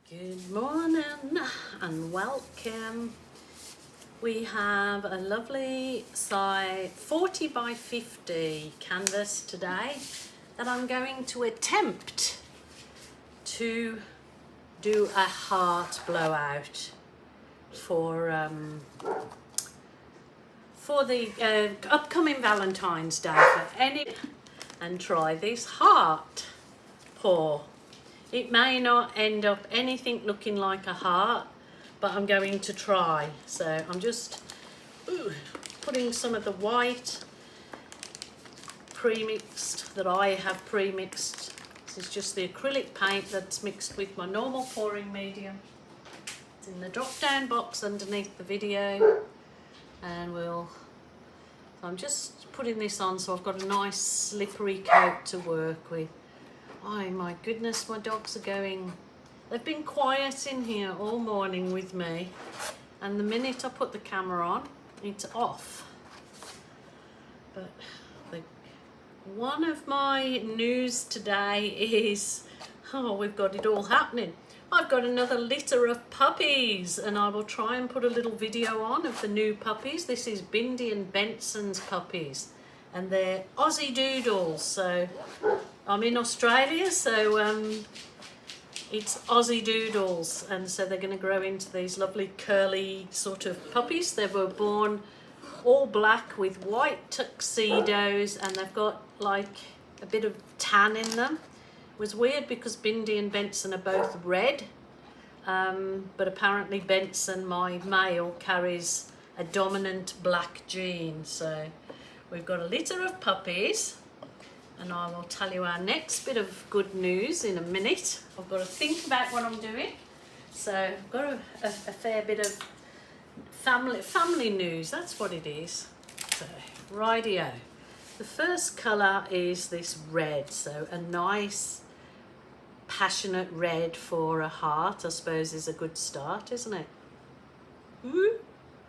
Good morning and welcome. We have a lovely size 40 by 50 canvas today that I'm going to attempt to do a heart blowout for the upcoming Valentine's Day and try this heart pour. It may not end up anything looking like a heart, but I'm going to try. So I'm just putting some of the white pre-mixed that I have pre-mixed. This is just the acrylic paint that's mixed with my normal pouring medium. It's in the drop-down box underneath the video, and I'm just putting this on so I've got a nice slippery coat to work with. Oh my goodness, my dogs are they've been quiet in here all morning with me, and the minute I put the camera on, it's off. But one of my news today is, we've got it all happening. I've got another litter of puppies, and I will try and put a little video on of the new puppies. This is Bindi and Benson's puppies, and they're Aussie Doodles. So I'm in Australia, so it's Aussie Doodles, and so they're going to grow into these lovely curly sort of puppies. They were born all black with white tuxedos, and they've got like a bit of tan in them. It was weird because Bindi and Benson are both red, but apparently Benson, my male, carries a dominant black gene. So we've got a litter of puppies, and I will tell you our next bit of good news in a minute. I've got to think about what I'm doing. So I've got a fair bit of family news, that's what it is. So, rightio. The first colour is this red, so a nice passionate red for a heart, I suppose, is a good start, isn't it? Woo.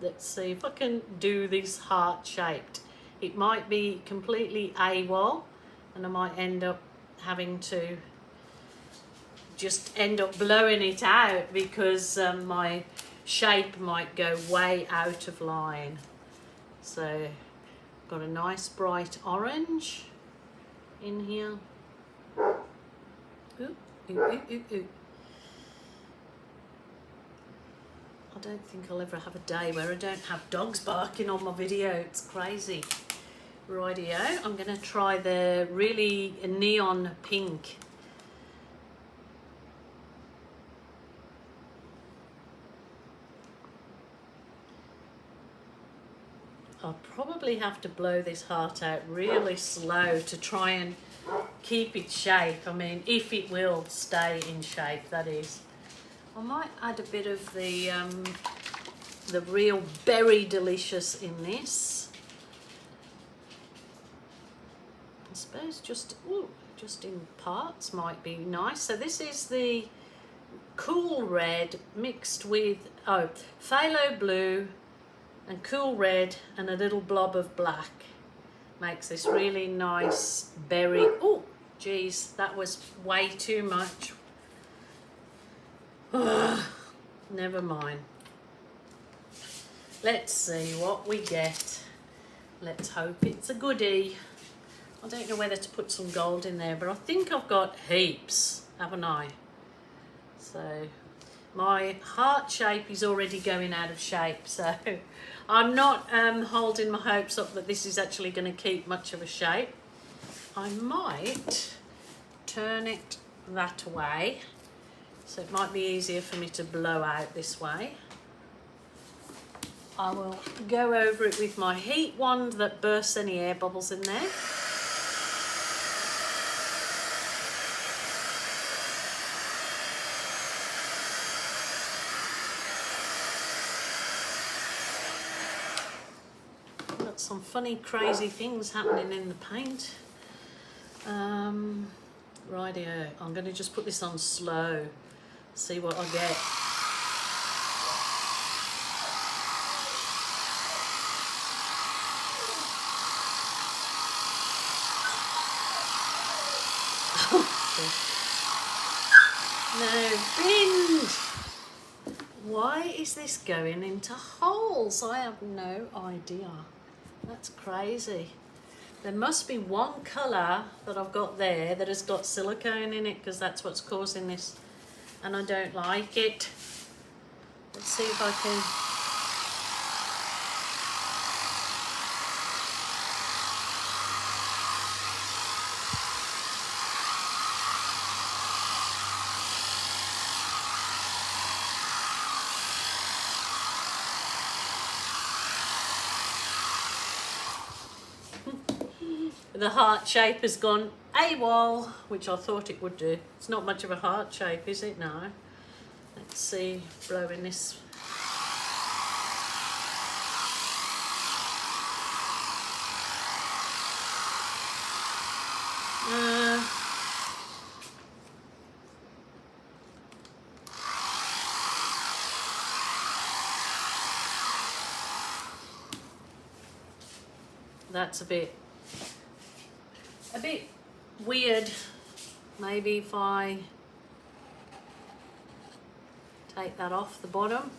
Let's see if I can do this heart shaped. It might be completely AWOL, and I might end up having to just end up blowing it out because my shape might go way out of line. So got a nice bright orange in here. Ooh, ooh, ooh, ooh, ooh. I don't think I'll ever have a day where I don't have dogs barking on my video. It's crazy. Rightio, I'm going to try the really neon pink. I'll probably have to blow this heart out really slow to try and keep its shape. I mean, if it will stay in shape, that is. I might add a bit of the real berry delicious in this. I suppose just in parts might be nice. So this is the cool red mixed with phthalo blue and cool red and a little blob of black. Makes this really nice berry. Oh geez, that was way too much. Never mind. Let's see what we get. Let's hope it's a goodie. I don't know whether to put some gold in there, but I think I've got heaps, haven't I? So my heart shape is already going out of shape, so I'm not holding my hopes up that this is actually going to keep much of a shape. I might turn it that way, so it might be easier for me to blow out this way. I will go over it with my heat wand that bursts any air bubbles in there. Got some funny, crazy things happening in the paint. Rightio, I'm going to just put this on slow, see what I get. No, bend. Why is this going into holes? I have no idea. That's crazy. There must be one colour that I've got there that has got silicone in it, because that's what's causing this, and I don't like it. Let's see if I can. The heart shape has gone AWOL, which I thought it would do. It's not much of a heart shape, is it now? Let's see, blowing this. That's a bit weird. Maybe if I take that off the bottom.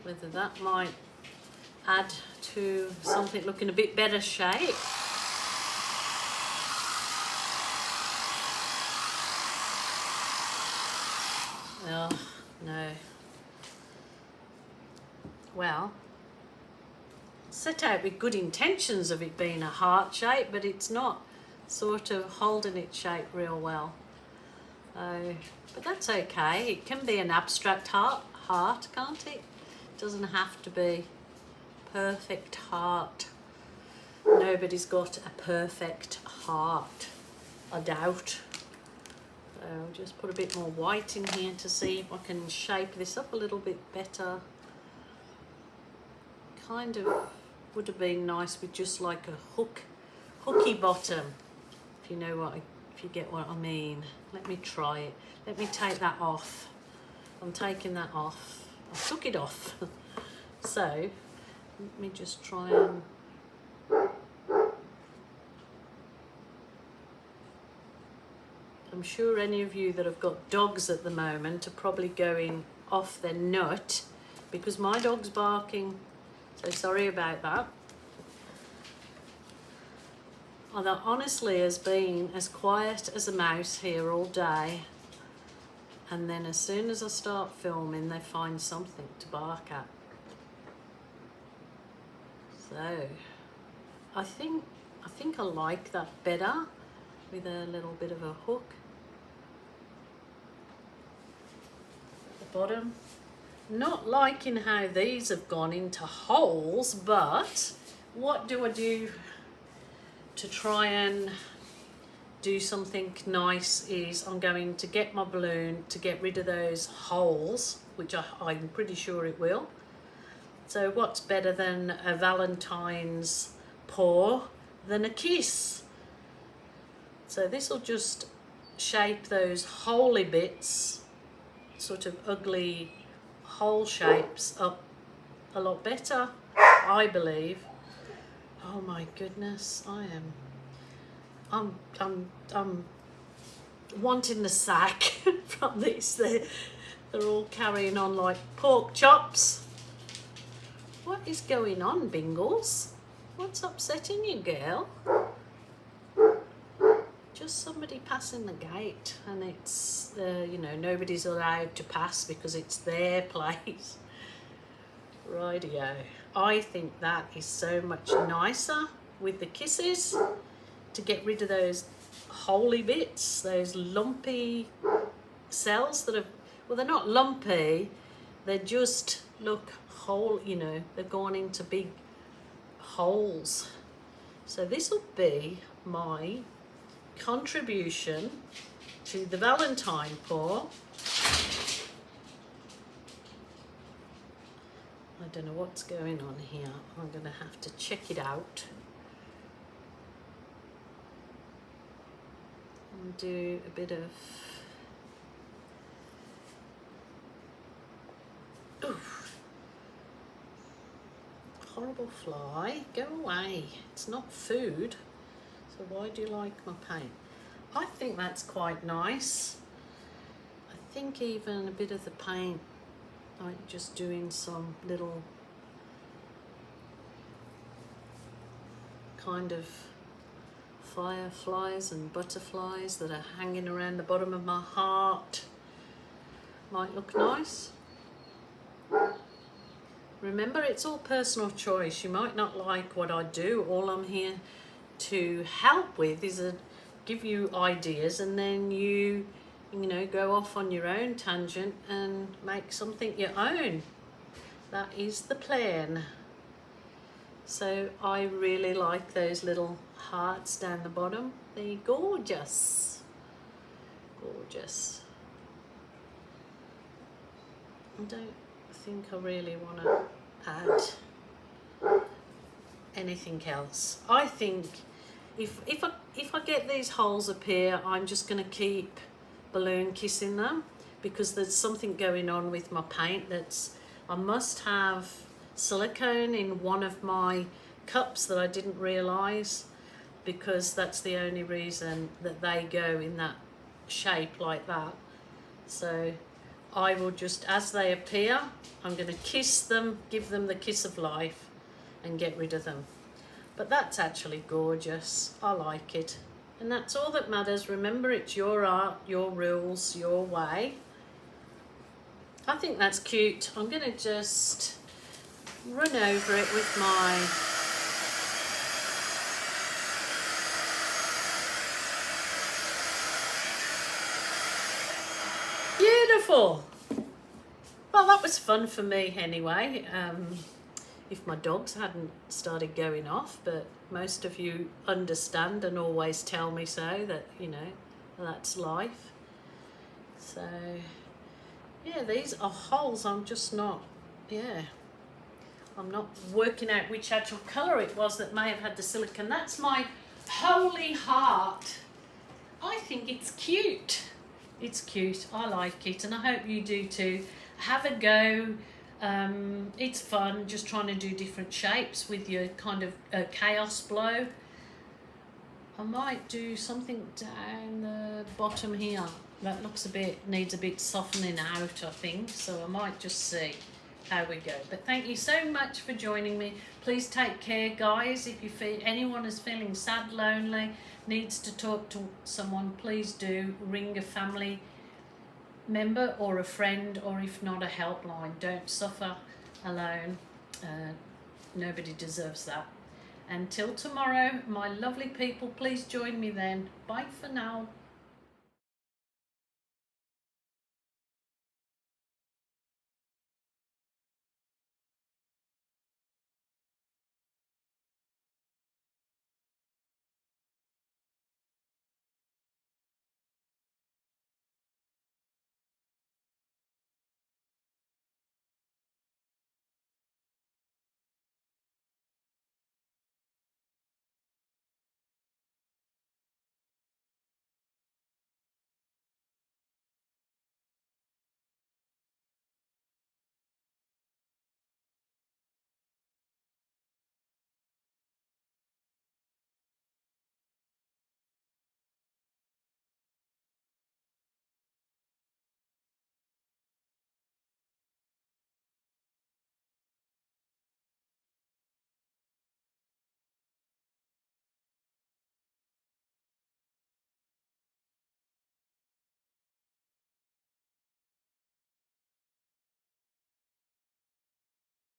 Whether that might add to something looking a bit better shape. Oh, no. Well, set out with good intentions of it being a heart shape, but it's not sort of holding its shape real well. But that's okay. It can be an abstract heart, can't it? It doesn't have to be perfect heart. Nobody's got a perfect heart, I doubt. So I'll just put a bit more white in here to see if I can shape this up a little bit better. Kind of would have been nice with just like a hooky bottom, if you know what, if you get what I mean. Let me try it. Let me take that off. I'm taking that off. I took it off. So let me just try and I'm sure any of you that have got dogs at the moment are probably going off their nut because my dog's barking. So sorry about that. Although honestly has been as quiet as a mouse here all day, and then as soon as I start filming they find something to bark at. So I think I like that better with a little bit of a hook at the bottom. Not liking how these have gone into holes, but what do I do to try and do something nice is I'm going to get my balloon to get rid of those holes, which I'm pretty sure it will. So what's better than a Valentine's pour than a kiss? So this will just shape those holy bits, sort of ugly hole shapes, up a lot better, I believe. Oh my goodness, I'm wanting the sack from this. They're all carrying on like pork chops. What is going on, Bingles? What's upsetting you, girl? Just somebody passing the gate, and it's you know, nobody's allowed to pass because it's their place. Rightio. I think that is so much nicer with the kisses to get rid of those holy bits, those lumpy cells that have, well, they're not lumpy, they just look whole, you know, they've gone into big holes. So this will be my contribution to the Valentine pour. I don't know what's going on here. I'm going to have to check it out and do a bit of horrible fly. Go away. It's not food. So why do you like my paint? I think that's quite nice. I think even a bit of the paint, like just doing some little kind of fireflies and butterflies that are hanging around the bottom of my heart might look nice. Remember, it's all personal choice. You might not like what I do. All I'm here to help with is give you ideas, and then you know, go off on your own tangent and make something your own. That is the plan. So I really like those little hearts down the bottom. They're gorgeous. Gorgeous. I don't think I really want to add anything else. I think if I get these holes up here, I'm just going to keep balloon kissing them, because there's something going on with my paint. I must have silicone in one of my cups that I didn't realise, because that's the only reason that they go in that shape like that. So I will just, as they appear, I'm going to kiss them, give them the kiss of life and get rid of them. But that's actually gorgeous. I like it. And that's all that matters. Remember, it's your art, your rules, your way. I think that's cute. I'm going to just run over it with my beautiful. Well, that was fun for me anyway. If my dogs hadn't started going off, but most of you understand and always tell me so, that, you know, that's life. So yeah, these are holes. I'm just not, I'm not working out which actual colour it was that may have had the silicone. That's my holy heart. I think it's cute. It's cute. I like it, and I hope you do too. Have a go. It's fun just trying to do different shapes with your kind of chaos blow. I might do something down the bottom here. That looks needs a bit softening out, I think. So I might just see how we go. But thank you so much for joining me. Please take care, guys. If you feel anyone is feeling sad, lonely, needs to talk to someone, please do ring a family member or a friend, or if not, a helpline. Don't suffer alone. Nobody deserves that. Until tomorrow, my lovely people, please join me then. Bye for now.